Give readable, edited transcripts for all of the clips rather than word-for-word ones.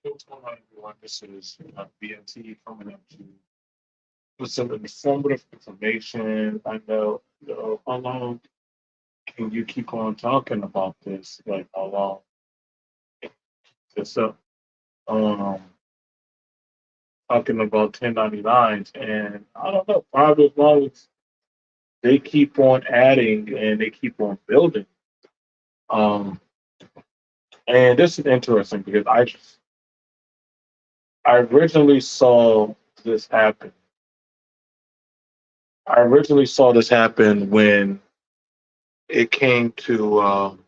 What's going on, everyone? This is BNT coming up to with some informative information. I know, how long can you keep on talking about this? Like, how long this up? Um, Talking about 1099s, and I don't know, probably as long as they keep on adding and they keep on building. Um, and this is interesting because I originally saw this happen. I originally saw this happen when it came to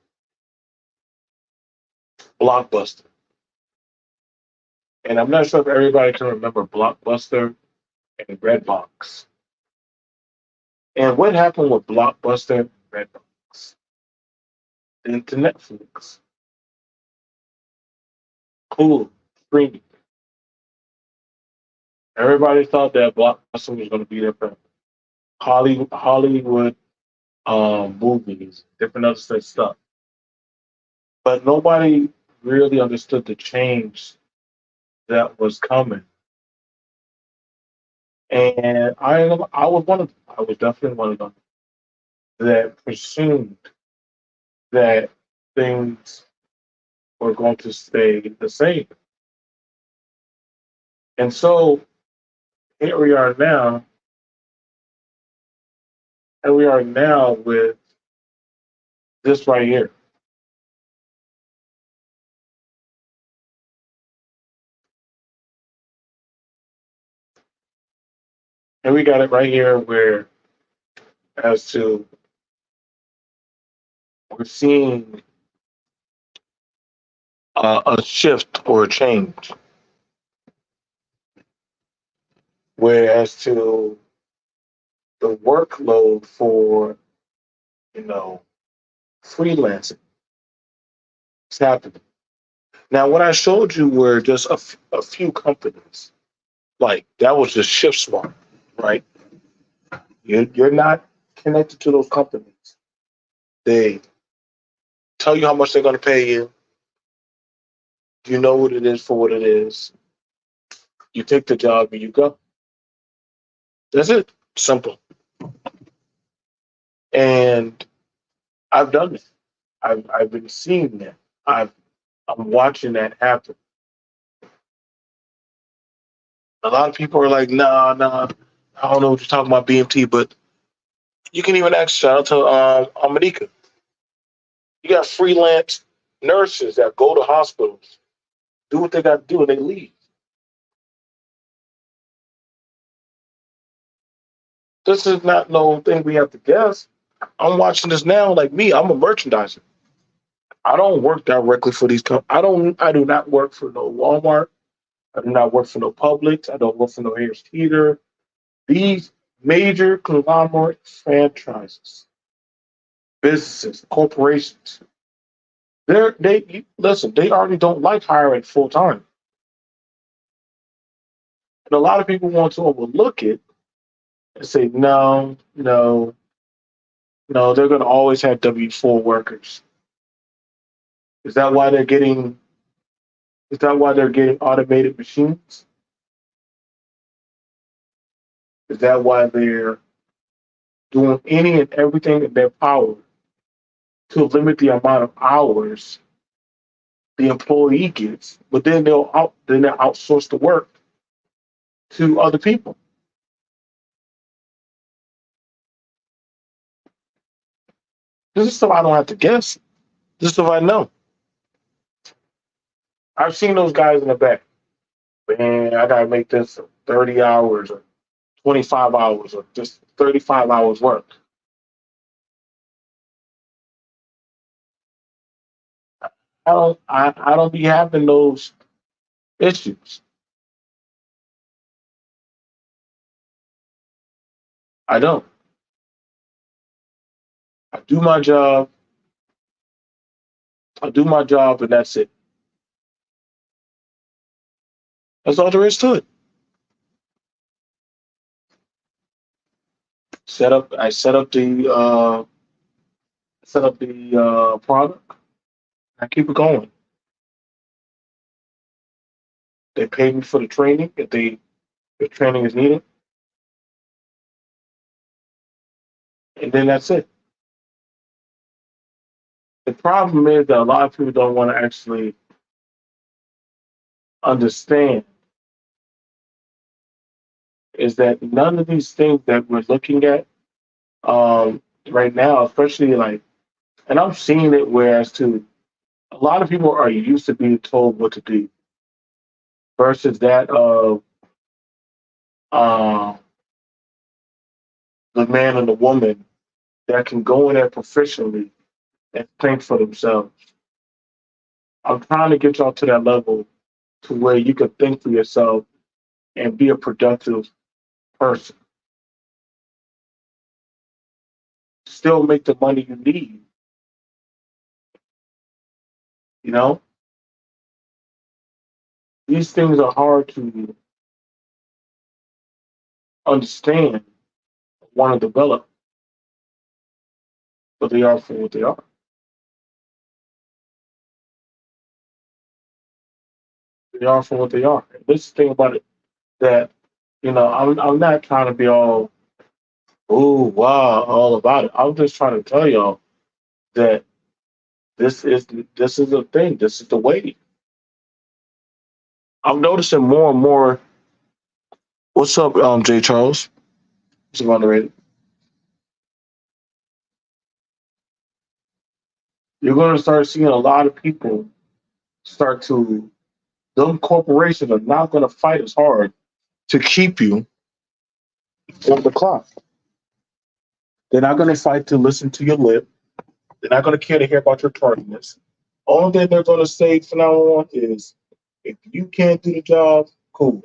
Blockbuster. And I'm not sure if everybody can remember Blockbuster and Redbox. And what happened with Blockbuster and Redbox? Into Netflix, Hulu, streaming. Everybody thought that Blockbuster was going to be there for Hollywood movies, different other stuff. But nobody really understood the change that was coming. And I was one of them. I was definitely one of them that presumed that things were going to stay the same. And so here we are now, and we are now with this right here. And we got it right here where as to we're seeing a shift or a change, whereas to the workload for, you know, freelancing is happening. Now, what I showed you were just a few companies. Like that was just shift smart, right? You're not connected to those companies. They tell you how much they're going to pay you. You know what it is for what it is. You take the job and you go. That's it. Simple. And I've done it. I've been seeing that. I'm watching that happen. A lot of people are like, nah, nah. I don't know what you're talking about, BMT, but you can even ask shout out to Amanika. You got freelance nurses that go to hospitals, do what they got to do, and they leave. This is not no thing we have to guess. I'm watching this now. Like me, I'm a merchandiser. I don't work directly for these companies. I do not work for no Walmart. I do not work for no Publix. I don't work for no Harris Teeter. These major conglomerate franchises, businesses, corporations. They listen. They already don't like hiring full time, and a lot of people want to overlook it and say no, no, no. They're going to always have W-4 workers. Is that why they're getting? Is that why they're getting automated machines? Is that why they're doing any and everything in their power to limit the amount of hours the employee gets? But then they'll outsource the work to other people. This is stuff I don't have to guess. This is stuff I know. I've seen those guys in the back. Man, I gotta make this 30 hours or 25 hours or just 35 hours work. I don't be having those issues. I don't. I do my job. I do my job, and that's it. That's all there is to it. I set up the product. I keep it going. They pay me for the training if training is needed, and then that's it. The problem is that a lot of people don't want to actually understand is that none of these things that we're looking at right now, especially like, and I'm seeing it whereas to a lot of people are used to being told what to do versus that of uh, the man and the woman that can go in there professionally and think for themselves. I'm trying to get y'all to that level to where you can think for yourself and be a productive person. Still make the money you need. You know, these things are hard to understand, want to develop, but they are for what they are. They are for what they are. And this thing about it that I'm not trying to be all oh wow all about it. I'm just trying to tell y'all that this is a thing. This is the way. I'm noticing more and more. What's up, Jay Charles? What's up, underrated? You're going to start seeing a lot of people start to. Them corporations are not going to fight as hard to keep you on the clock. They're not going to fight to listen to your lip. They're not going to care to hear about your tardiness. Only thing they're going to say from now on is, if you can't do the job, cool.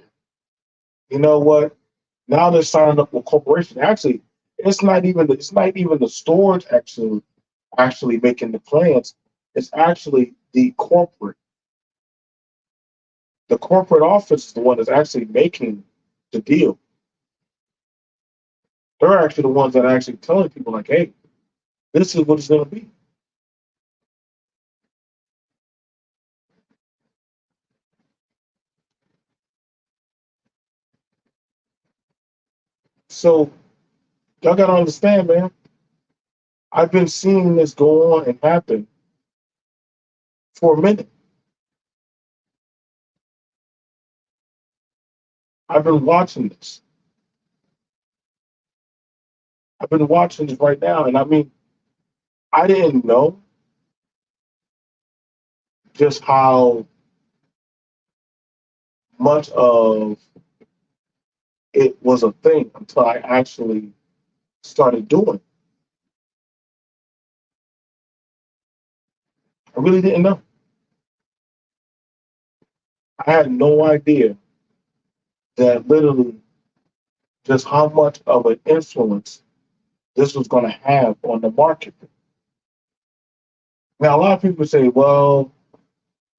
You know what? Now they're signing up with corporations. Actually, it's not even the stores actually making the plans. It's actually the corporate office is the one that's actually making the deal. They're actually the ones that are actually telling people like, hey, this is what it's going to be. So y'all got to understand, man. I've been seeing this go on and happen for a minute. I've been watching this. I've been watching this right now, and I mean, I didn't know just how much of it was a thing until I actually started doing it. I really didn't know. I had no idea that literally just how much of an influence this was going to have on the market. Now, a lot of people say, well,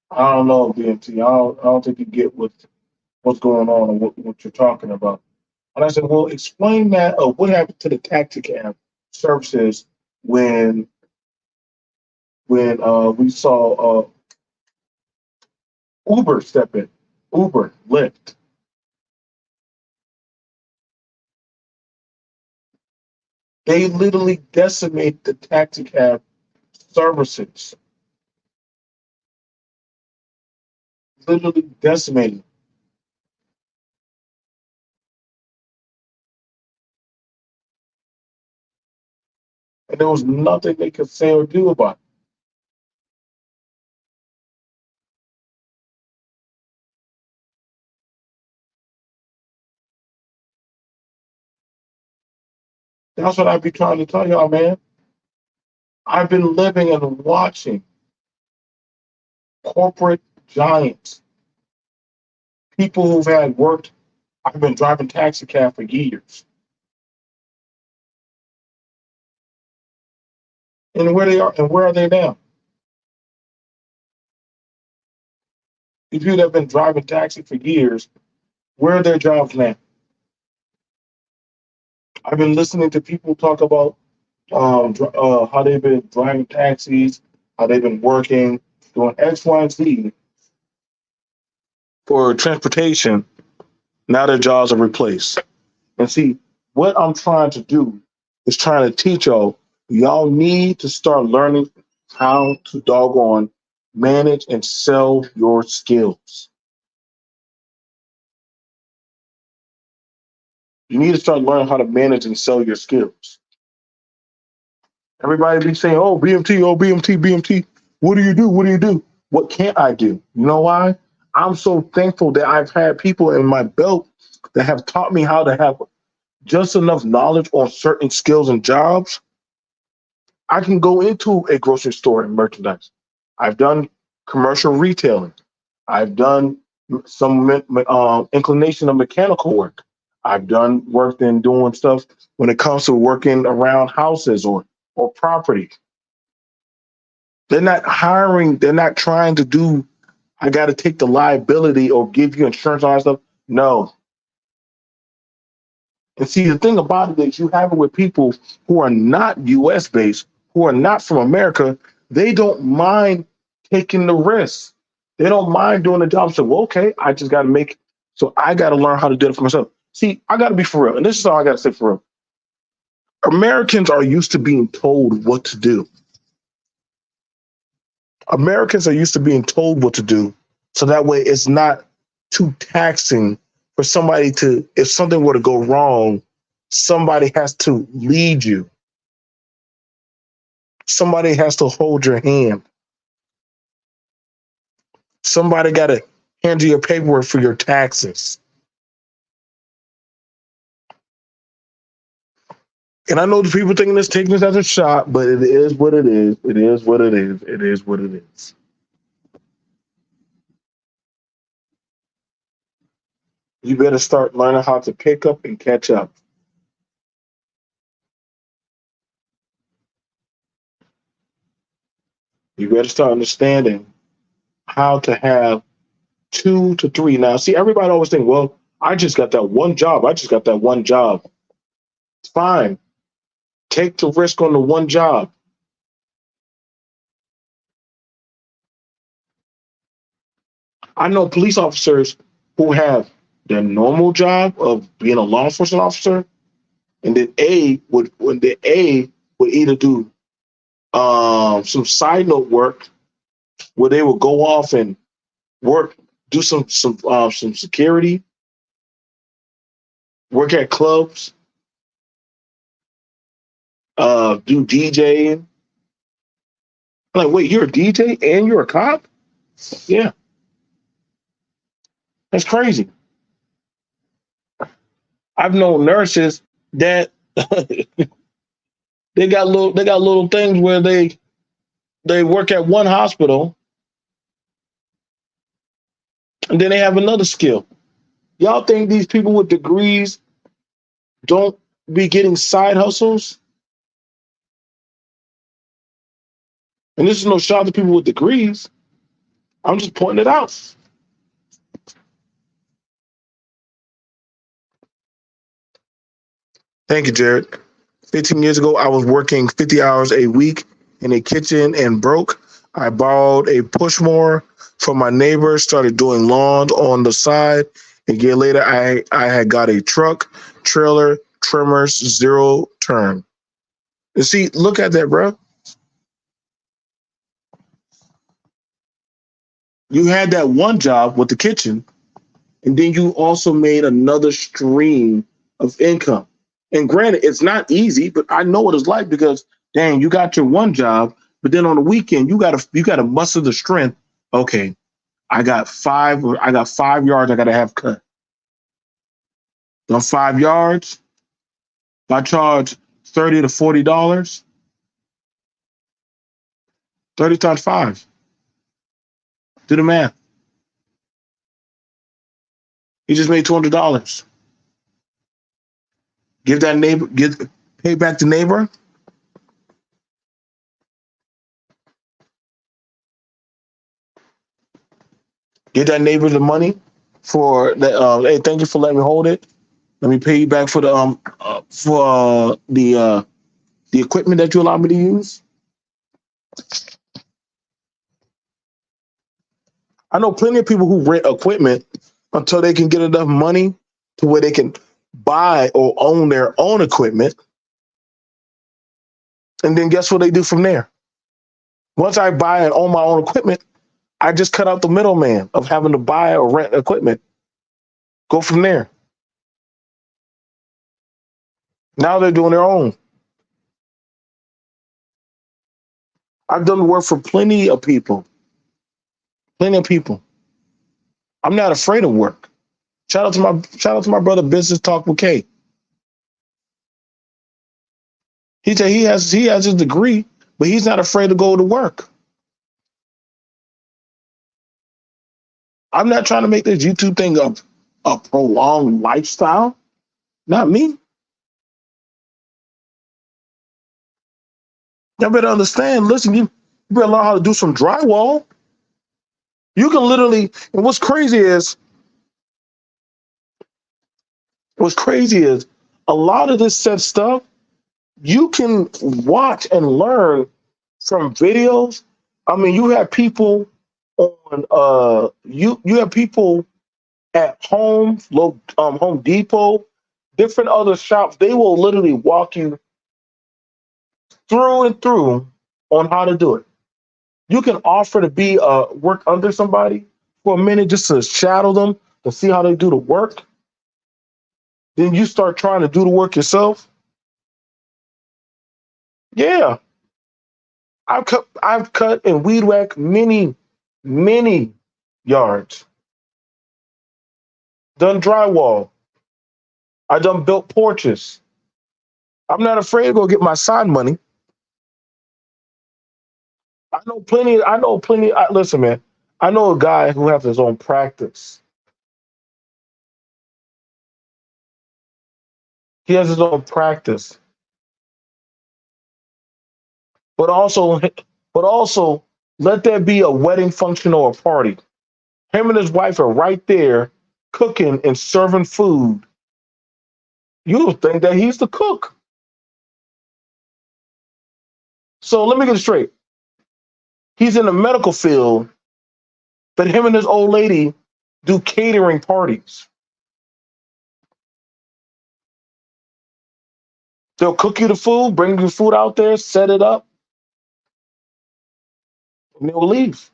I don't know, BMT. I don't think you get what's going on and what you're talking about. And I said, well, explain that. What happened to the taxi cab services when we saw Uber step in? Uber, Lyft. They literally decimate the taxi cab services. Literally decimated. And there was nothing they could say or do about it. That's what I be trying to tell y'all, man. I've been living and watching corporate giants, people who've had worked. I've been driving taxi cab for years. And where are they now? These people that have been driving taxi for years, where are their jobs now? I've been listening to people talk about how they've been driving taxis, how they've been working, doing X, Y, and Z or transportation, now their jobs are replaced. And see, what I'm trying to do is trying to teach y'all need to start learning how to doggone manage and sell your skills. You need to start learning how to manage and sell your skills. Everybody be saying, oh, BMT, oh, BMT, BMT. What do you do? What do you do? What can't I do? You know why? I'm so thankful that I've had people in my belt that have taught me how to have just enough knowledge on certain skills and jobs. I can go into a grocery store and merchandise. I've done commercial retailing. I've done some inclination of mechanical work. I've done work in doing stuff when it comes to working around houses or property. They're not hiring. They're not trying to do. I got to take the liability or give you insurance on that stuff. No. And see, the thing about it is you have it with people who are not U.S. based, who are not from America. They don't mind taking the risk. They don't mind doing the job. So, well, okay, I just got to make. So I got to learn how to do it for myself. See, I got to be for real, and this is all I got to say for real. Americans are used to being told what to do. Americans are used to being told what to do, so that way it's not too taxing for somebody to, if something were to go wrong, somebody has to lead you. Somebody has to hold your hand. Somebody got to hand you your paperwork for your taxes. And I know the people taking this as a shot, but it is what it is. It is what it is. It is what it is. You better start learning how to pick up and catch up. You better start understanding how to have 2 to 3. Now, see, everybody always think, well, I just got that one job. I just got that one job. It's fine. Take the risk on the one job. I know police officers who have their normal job of being a law enforcement officer, and then A would either do some side note work where they would go off and work, do some security, work at clubs, do DJing. I'm like, wait, you're a DJ and you're a cop? Yeah, that's crazy. I've known nurses that they got little things where they work at one hospital and then they have another skill. Y'all think these people with degrees don't be getting side hustles? And this is no shot to people with degrees. I'm just pointing it out. Thank you, Jared. 15 years ago, I was working 50 hours a week in a kitchen and broke. I borrowed a push mower from my neighbor, started doing lawns on the side. A year later, I had got a truck, trailer, trimmers, zero turn. You see, look at that, bro. You had that one job with the kitchen, and then you also made another stream of income. And granted, it's not easy, but I know what it's like because dang, you got your one job, but then on the weekend you gotta muster the strength. Okay, I got 5 yards I gotta have cut. On 5 yards, if I charge $30 to $40, 30 times five. Do the math. You just made $200. Give that neighbor, pay back the neighbor. Give that neighbor the money for that. Hey, thank you for letting me hold it. Let me pay you back for the equipment that you allowed me to use. I know plenty of people who rent equipment until they can get enough money to where they can buy or own their own equipment. And then guess what they do from there? Once I buy and own my own equipment, I just cut out the middleman of having to buy or rent equipment. Go from there. Now they're doing their own. I've done work for plenty of people. Plenty of people. I'm not afraid of work. Shout out to my brother Business Talk with K. He said he has his degree, but he's not afraid to go to work. I'm not trying to make this YouTube thing a prolonged lifestyle. Not me. Y'all better understand. Listen, you better learn how to do some drywall. You can literally, and what's crazy is a lot of this set stuff you can watch and learn from videos. I mean, you have people on you have people at Home Depot, different other shops. They will literally walk you through and through on how to do it. You can offer to be work under somebody for a minute just to shadow them to see how they do the work. Then you start trying to do the work yourself. Yeah, I've cut and weed whacked many yards. Done drywall. I done built porches. I'm not afraid to go get my side money. Listen, man. I know a guy who has his own practice. He has his own practice, but also let there be a wedding function or a party. Him and his wife are right there cooking and serving food. You'll think that he's the cook. So let me get it straight. He's in the medical field, but him and his old lady do catering parties. They'll cook you the food, bring you food out there, set it up, and they'll leave.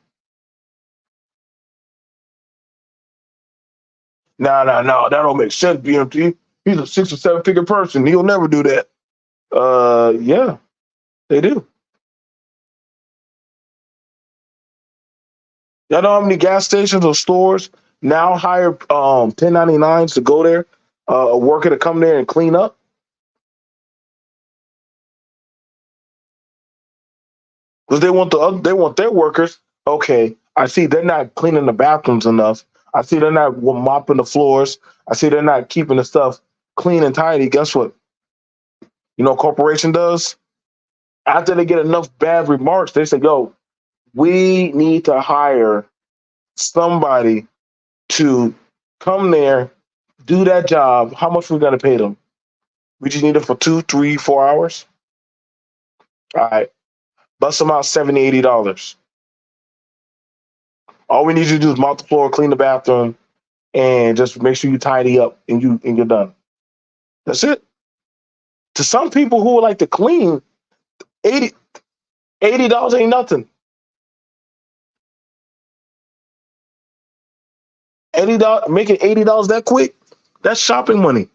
No, that don't make sense, BMT. He's a 6 or 7 figure person. He'll never do that. Yeah, they do. Y'all know how many gas stations or stores now hire 1099s to go there, a worker to come there and clean up? Because they want their workers. Okay, I see they're not cleaning the bathrooms enough. I see they're not mopping the floors. I see they're not keeping the stuff clean and tidy. Guess what? You know, what corporation does after they get enough bad remarks, they say, "Yo, we need to hire somebody to come there, do that job. How much we gonna pay them? We just need it for 2, 3, 4 hours. All right, bust them out $70, $80. All we need you to do is mop the floor, clean the bathroom, and just make sure you tidy up and you're done. That's it. To some people who would like to clean, 80 $80 ain't nothing. $80 making $80 that quick, that's shopping money.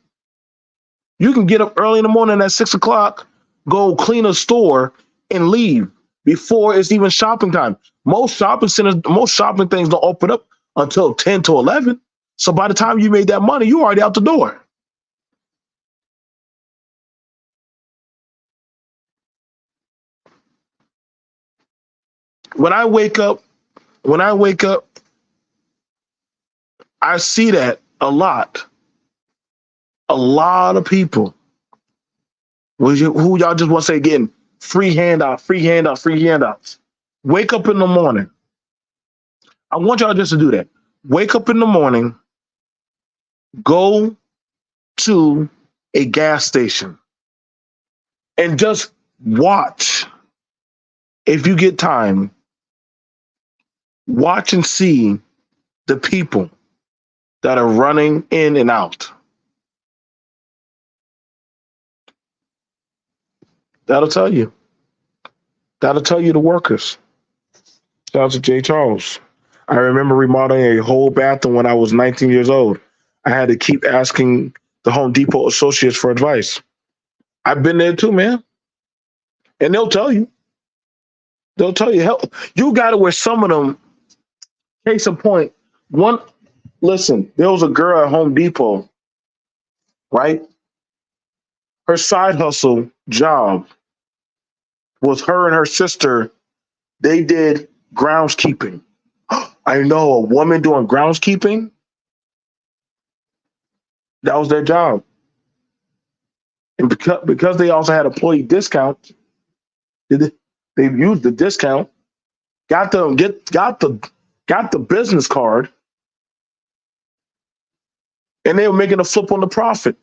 You can get up early in the morning at 6 o'clock, go clean a store, and leave before it's even shopping time. Most shopping centers, most shopping things don't open up until 10 to 11. So by the time you made that money, you already out the door. When I wake up, when I wake up, I see that a lot. A lot of people who y'all just want to say getting free handout, free handout, free handouts. Wake up in the morning. I want y'all just to do that. Wake up in the morning, go to a gas station, and just watch. If you get time, watch and see the people that are running in and out. That'll tell you. That'll tell you the workers. Shout out to Jay Charles. I remember remodeling a whole bathroom when I was 19 years old. I had to keep asking the Home Depot associates for advice. I've been there too, man. And they'll tell you. They'll tell you. Hell, you got to where some of them, case in point, one, listen, there was a girl at Home Depot, right? Her side hustle job was her and her sister, they did groundskeeping. I know a woman doing groundskeeping, that was their job. And because they also had employee discounts, they used the discount, got the business card, and they were making a flip on the profit.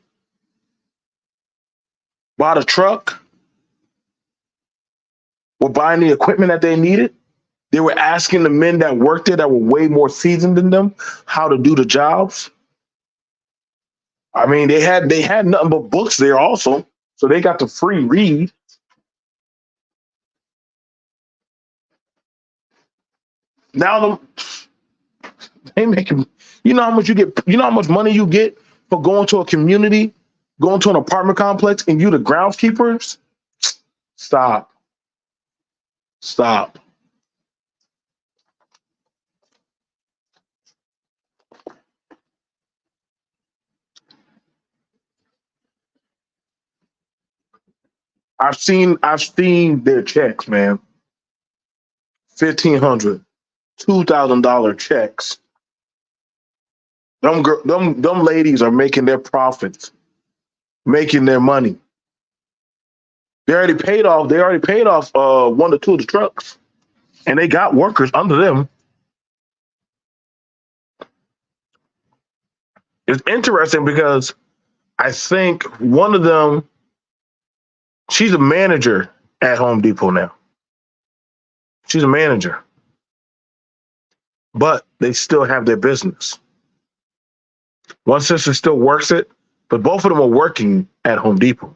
Bought a truck, were buying the equipment that they needed. They were asking the men that worked there that were way more seasoned than them how to do the jobs. I mean, they had nothing but books there also, so they got the free read. Now they making, you know how much you get, you know how much money you get for going to a community, going to an apartment complex, and you the groundskeepers? Stop. Stop. I've seen their checks, man. $1,500, $2,000 checks. Them ladies are making their profits, making their money. They already paid off one or two of the trucks, and they got workers under them. It's interesting because I think one of them, she's a manager at Home Depot now. She's a manager, but they still have their business. One sister still works it, but both of them are working at Home Depot.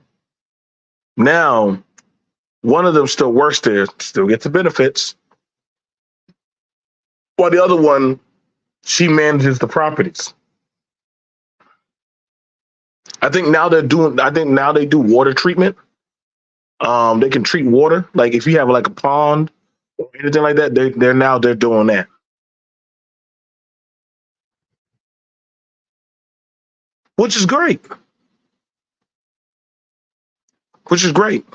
Now, one of them still works there, still gets the benefits, while the other one, she manages the properties. I think now they do water treatment. They can treat water. Like if you have like a pond or anything like that, they're doing that. Which is great. Which is great.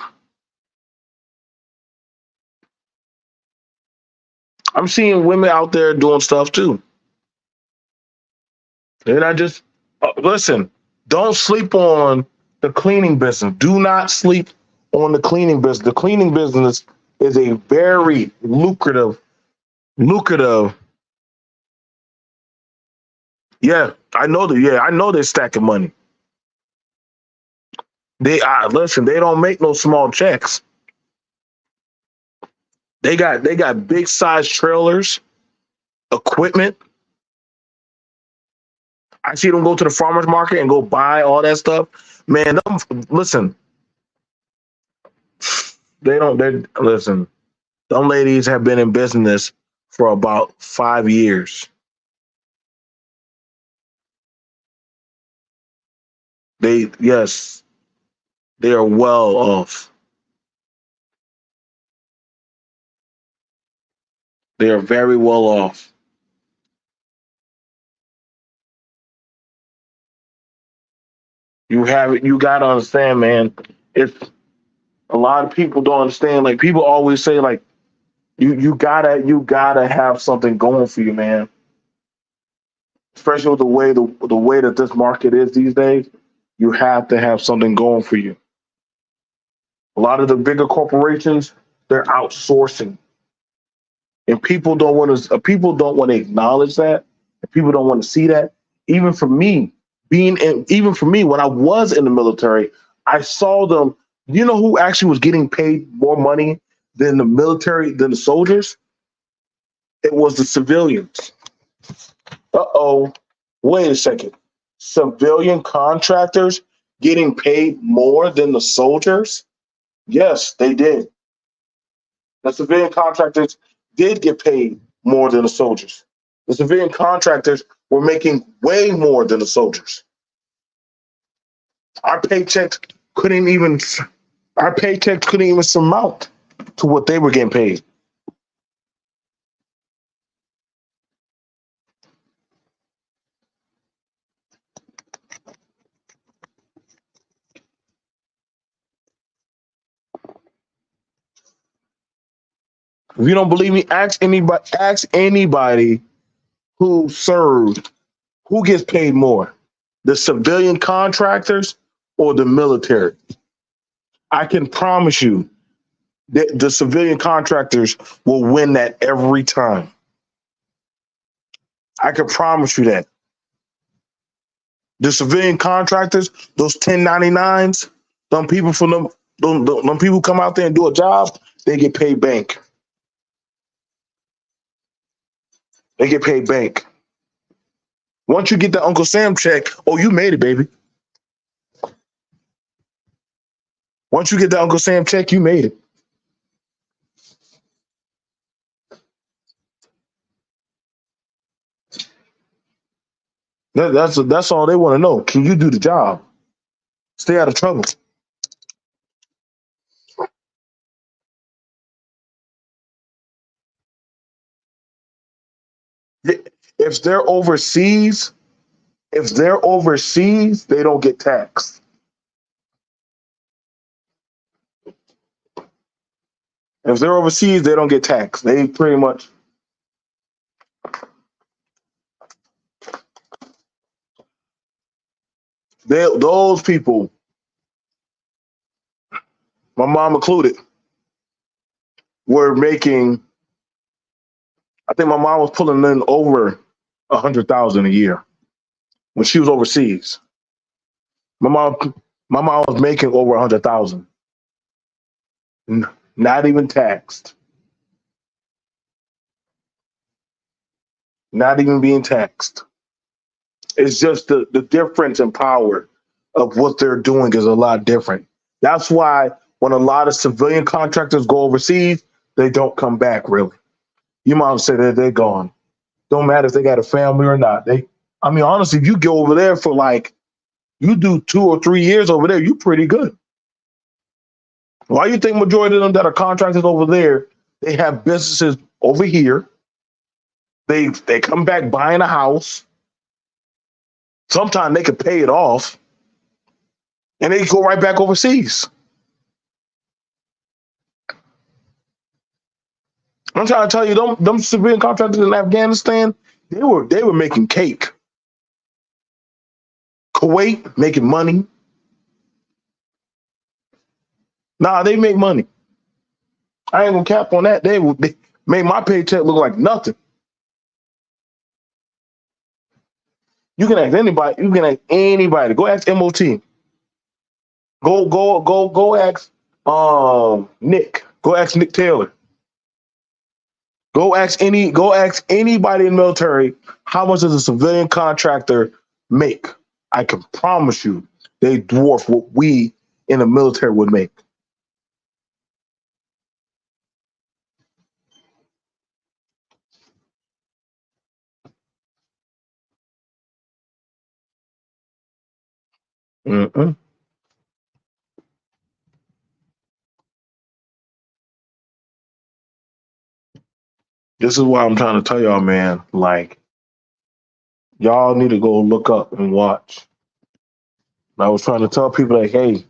I'm seeing women out there doing stuff too. And I just listen, don't sleep on the cleaning business. Do not sleep on the cleaning business. The cleaning business is a very lucrative. Yeah, I know they're stacking money. Listen, they don't make no small checks. They got big size trailers, equipment. I see them go to the farmers market and go buy all that stuff. Man, listen, they listen. Them ladies have been in business for about 5 years. Yes, they are well off. They are very well off. You gotta understand, man. It's a lot of people don't understand. Like people always say, like, you gotta have something going for you, man. Especially with the way that this market is these days, you have to have something going for you. A lot of the bigger corporations, they're outsourcing, and people don't want to acknowledge that, and people don't want to see that. Even for me, even for me, when I was in the military, I saw them. You know who actually was getting paid more money than the soldiers? It was the civilians. Uh-oh. Wait a second. Civilian contractors getting paid more than the soldiers? Yes, they did. The civilian contractors did get paid more than the soldiers. The civilian contractors were making way more than the soldiers. Our paychecks couldn't even our paychecks couldn't even surmount to what they were getting paid. If you don't believe me, ask anybody who served, who gets paid more, the civilian contractors or the military. I can promise you that the civilian contractors will win that every time. I can promise you that. The civilian contractors, those 1099s, them people from them people come out there and do a job, they get paid bank. They get paid bank. Once you get the Uncle Sam check, oh, you made it, baby. Once you get the Uncle Sam check, you made it. That's all they want to know. Can you do the job? Stay out of trouble. If they're overseas, they don't get taxed. If they're overseas, they don't get taxed. They pretty much those people, my mom included, were making. I think my mom was pulling in over 100,000 a year when she was overseas. My mom, my mom was making over 100,000, not even taxed, not even being taxed. It's just the difference in power of what they're doing is a lot different. That's why when a lot of civilian contractors go overseas, they don't come back really. You might say that they're gone. Don't matter if they got a family or not. I mean, honestly, if you go over there for like, you do 2 or 3 years over there, you're pretty good. Why you think majority of them that are contractors over there, they have businesses over here. They come back buying a house. Sometimes they could pay it off, and they go right back overseas. I'm trying to tell you, them civilian contractors in Afghanistan, they were making cake. Kuwait making money. Nah, they make money. I ain't gonna cap on that. They made my paycheck look like nothing. You can ask anybody. You can ask anybody. Go ask MOT. Go ask Nick. Go ask Nick Taylor. Go ask anybody in the military how much does a civilian contractor make. I can promise you they dwarf what we in the military would make. Mm-mm. This is why I'm trying to tell y'all, man. Like, y'all need to go look up and watch. I was trying to tell people like, hey,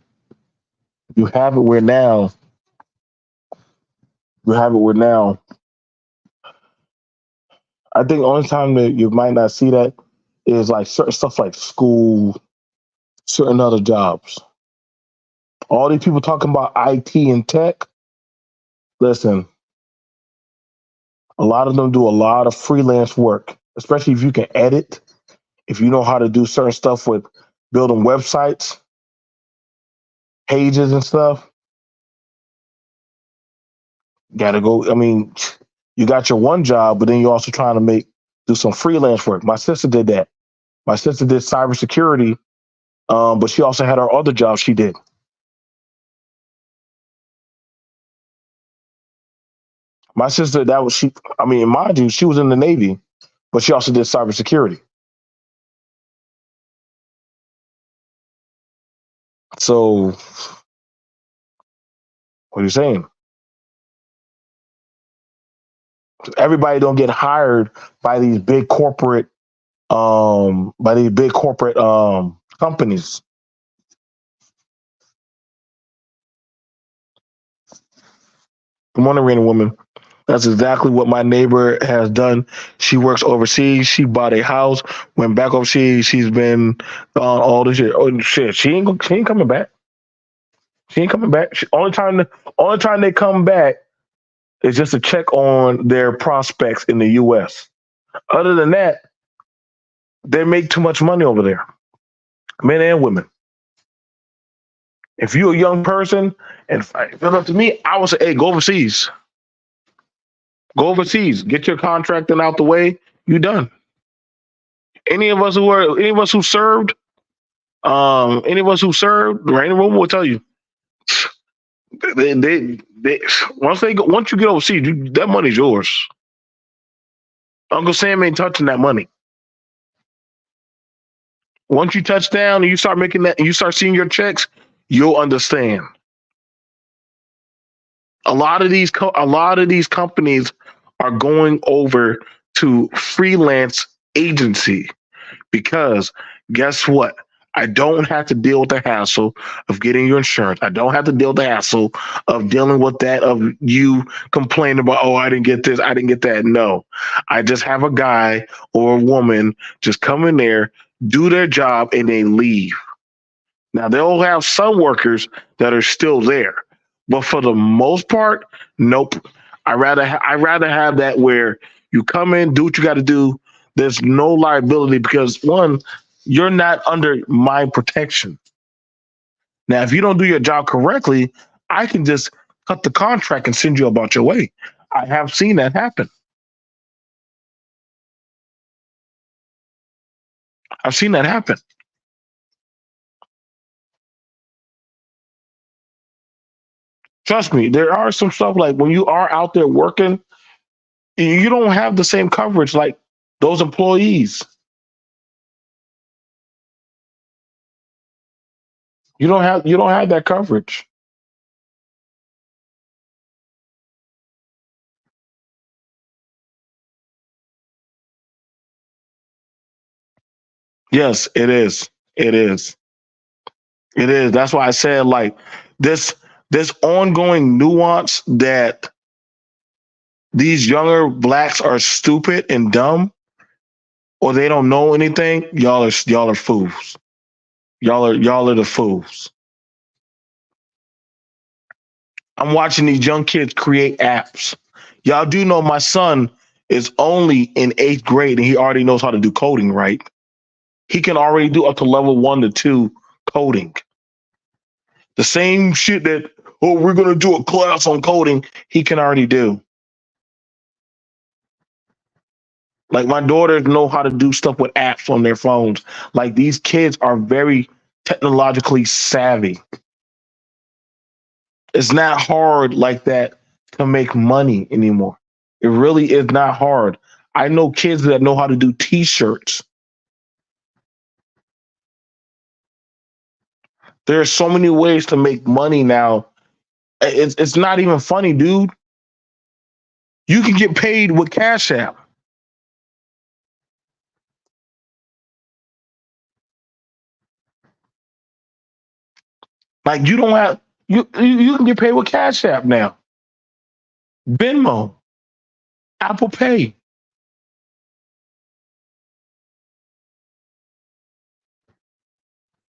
you have it where now, you have it where now. I think the only time that you might not see that is like certain stuff like school, certain other jobs. All these people talking about IT and tech, listen, a lot of them do a lot of freelance work, especially if you can edit, if you know how to do certain stuff with building websites, pages and stuff. Gotta go. I mean, you got your one job, but then you're also trying to make do some freelance work. My sister did that. My sister did cybersecurity, but she also had her other job she did. My sister, that was she. I mean, mind you, she was in the Navy, but she also did cybersecurity. So, what are you saying? Everybody don't get hired by these big corporate, companies. Good morning, Rainy Woman. That's exactly what my neighbor has done. She works overseas. She bought a house, went back overseas. She's been on all this shit. Oh shit, she ain't coming back. She ain't coming back. Only time they come back is just to check on their prospects in the U.S. Other than that, they make too much money over there, men and women. If you're a young person, and if it's up to me, I would say, hey, go overseas. Go overseas. Get your contracting out the way. You done. Any of us who served, any of us who served, the Rainy Room will tell you. They once you get overseas, that money's yours. Uncle Sam ain't touching that money. Once you touch down and you start making that, and you start seeing your checks, you'll understand. A lot of these companies are going over to freelance agency because guess what? I don't have to deal with the hassle of getting your insurance. I don't have to deal with the hassle of dealing with that, of you complaining about, oh, I didn't get this, I didn't get that. No, I just have a guy or a woman just come in there, do their job, and they leave. Now, they'll have some workers that are still there, but for the most part, nope. I rather have that where you come in, do what you got to do. There's no liability because one, you're not under my protection. Now, if you don't do your job correctly, I can just cut the contract and send you about your way. I have seen that happen. I've seen that happen. Trust me, there are some stuff like when you are out there working, you don't have the same coverage like those employees. You don't have that coverage. Yes, it is. It is. It is. That's why I said like this this ongoing nuance that these younger blacks are stupid and dumb or they don't know anything. Y'all are fools. Y'all are the fools. I'm watching these young kids create apps. Y'all do know my son is only in eighth grade and he already knows how to do coding, right? He can already do up to level 1 to 2 coding. The same shit that, oh, we're gonna do a class on coding, he can already do. Like my daughters know how to do stuff with apps on their phones. Like these kids are very technologically savvy. It's not hard like that to make money anymore. It really is not hard. I know kids that know how to do t-shirts. There are so many ways to make money now. It's not even funny, dude. You can get paid with Cash App. Like you don't have you can get paid with Cash App now. Venmo, Apple Pay.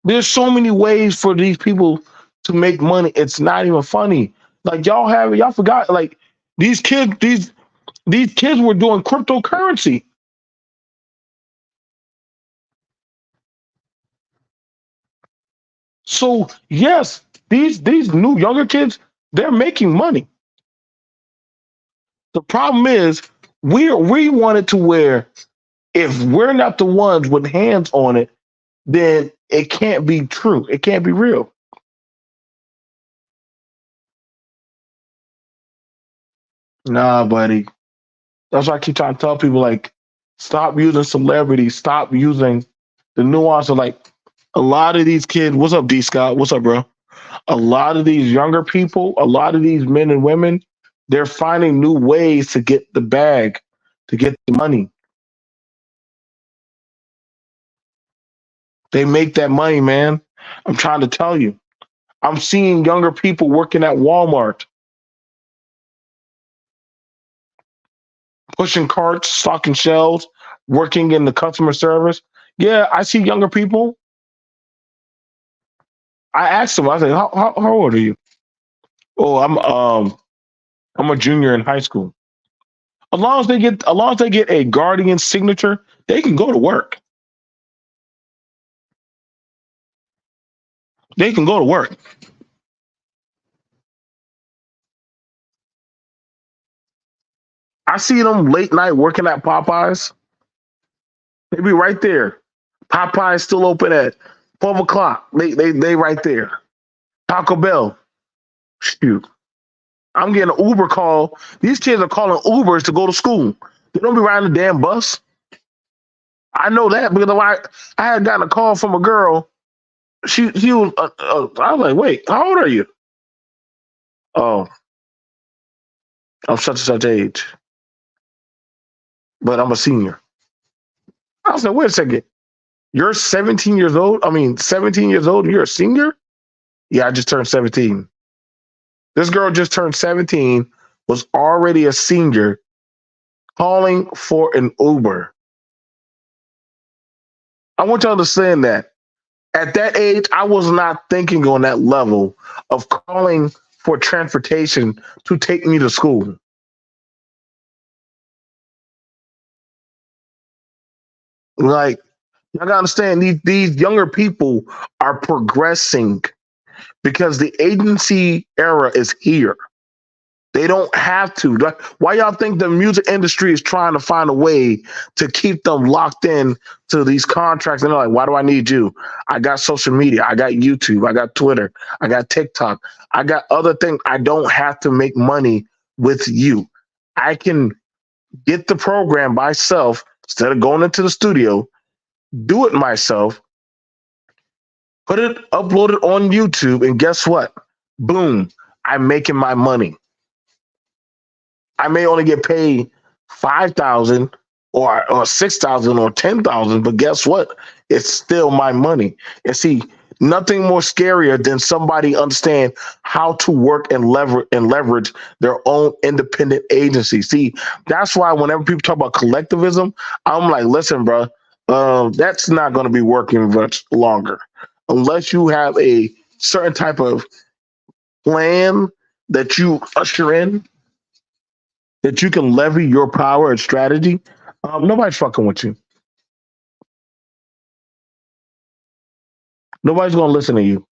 There's so many ways for these people to make money. It's not even funny. Like y'all forgot like these kids were doing cryptocurrency. So yes, these new younger kids, they're making money. The problem is we want it to where If we're not the ones with hands on it, then it can't be true. It can't be real. Nah, buddy. That's why I keep trying to tell people like, stop using celebrities. Stop using the nuance of like a lot of these kids. What's up, D Scott? What's up, bro? A lot of these younger people, a lot of these men and women, they're finding new ways to get the bag, to get the money. They make that money, man. I'm trying to tell you. I'm seeing younger people working at Walmart, pushing carts, stocking shelves, working in the customer service. Yeah, I see younger people. I asked them, I said, how old are you? Oh, I'm a junior in high school. As long as they get a guardian signature, they can go to work. They can go to work. I see them late night working at Popeyes. They be right there. Popeyes still open at 12 o'clock. They right there. Taco Bell. Shoot. I'm getting an Uber call. These kids are calling Ubers to go to school. They don't be riding the damn bus. I know that because I had gotten a call from a girl. She was. I was like, wait, how old are you? Oh, I'm such and such age, but I'm a senior. I was like, wait a second. You're 17 years old. I mean, 17 years old. And you're a senior. Yeah, I just turned 17. This girl just turned 17. Was already a senior, calling for an Uber. I want you to understand that at that age, I was not thinking on that level of calling for transportation to take me to school. Like, you gotta understand, these younger people are progressing because the agency era is here. They don't have to. Why y'all think the music industry is trying to find a way to keep them locked in to these contracts? And they're like, why do I need you? I got social media. I got YouTube. I got Twitter. I got TikTok. I got other things. I don't have to make money with you. I can get the program myself instead of going into the studio, do it myself, upload it on YouTube, and guess what? Boom, I'm making my money. I may only get paid 5,000 or 6,000 or 10,000, but guess what? It's still my money. And see, nothing more scarier than somebody understand how to work and leverage their own independent agency. See, that's why whenever people talk about collectivism, I'm like, listen, bro, that's not going to be working much longer unless you have a certain type of plan that you usher in, that you can levy your power and strategy. Nobody's fucking with you. Nobody's gonna listen to you.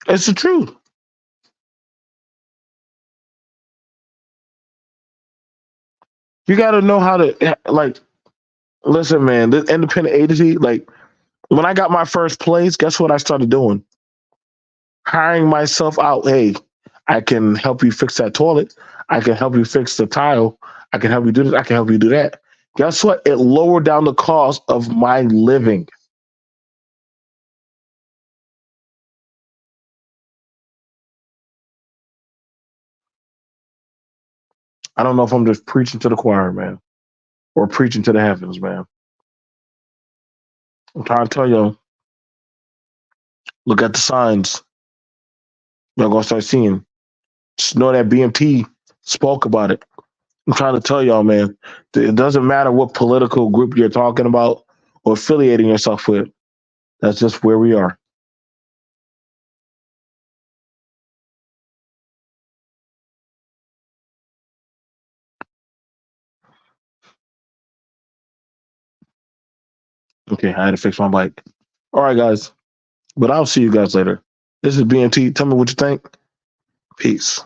It's the truth. You got to know how to like. Listen, man. This independent agency, like when I got my first place, guess what I started doing? Hiring myself out. Hey, I can help you fix that toilet. I can help you fix the tile. I can help you do this. I can help you do that. Guess what? It lowered down the cost of my living. I don't know if I'm just preaching to the choir, man, or preaching to the heavens, man. I'm trying to tell you, look at the signs. You're gonna start seeing. Just know that BMT spoke about it. I'm trying to tell y'all, man, it doesn't matter what political group you're talking about or affiliating yourself with. That's just where we are. Okay, I had to fix my bike. All right, guys. But I'll see you guys later. This is BMT. Tell me what you think. Peace.